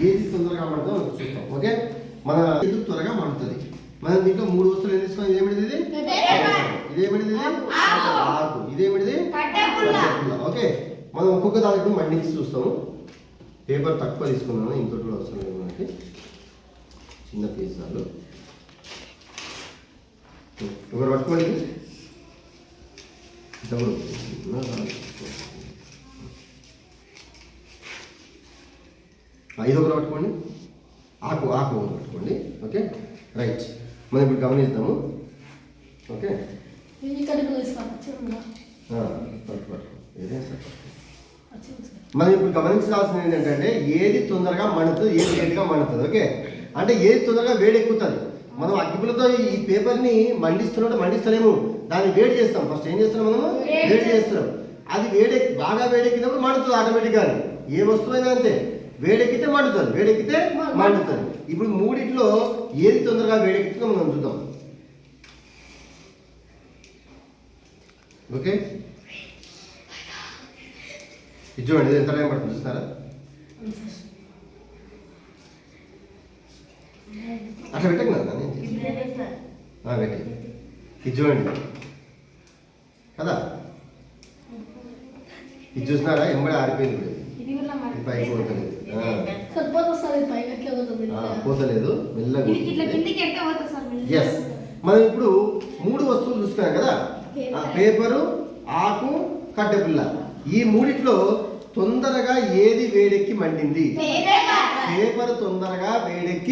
ఏది తొందరగా మండుతుందో మనం చూస్తాం. ఓకే, మన ఎందుకు త్వరగా మండుతుంది. మనం దీంట్లో 3 వస్తువులు ఏం తీసుకున్నాం. ఇదేమిటిది? ఇదేమిటిది? ఆకు. ఇదేమిటిది? కట్టెపుల్ల. ఓకే, మనం ఒక్కొక్క దానికి మండించి చూస్తాము. పేపర్ తక్కువ తీసుకున్నాను, ఇంకోటి కూడా అవసరం లేదు మనకి. చిన్న పీస్ చాలు. ఒకరు పట్టుకోండి. ఇది ఒకరు పట్టుకోండి. ఆకు ఆకు పట్టుకోండి. ఓకే రైట్, మనం ఇప్పుడు గమనిస్తాము. ఓకే మనం ఇప్పుడు గమనించాల్సింది ఏంటంటే ఏది తొందరగా మండుతుంది, ఏది లేట్గా మండుతుంది. ఓకే, అంటే ఏది తొందరగా వేడెక్కుతుంది. మనం అగ్గిపుల్లతో ఈ పేపర్ని మండిస్తలేము, దాన్ని వేడి చేస్తాం. ఫస్ట్ ఏం చేస్తున్నాం, మనము వేడి చేస్తున్నాం. అది బాగా వేడెక్కినప్పుడు మండుతుంది ఆటోమేటిక్గా. ఏ వస్తువైనా అంతే, వేడెక్కితే మండుతుంది, వేడెక్కితే మండుతుంది. ఇప్పుడు మూడిట్లో ఏది తొందరగా వేడెక్కుతుందో మనం చూద్దాం. ఓకే, ఇది చూడండి, ఇది ఎంత టైం పడుతుంది చూస్తారా? అట్లా పెట్టకు పెట్టి ఇది చూడండి కదా. ఇది చూసినారా, ఎంబడి ఆరిపోయింది. పైకి పోతలేదు మెల్లగా. ఎస్, మనం ఇప్పుడు 3 వస్తువులు చూసుకున్నాం కదా, పేపరు, ఆకు, కట్టెపుల్ల. ఈ మూడిట్లో తొందరగా ఏది వేడెక్కి మండింది? పేపర్ తొందరగా వేడెక్కి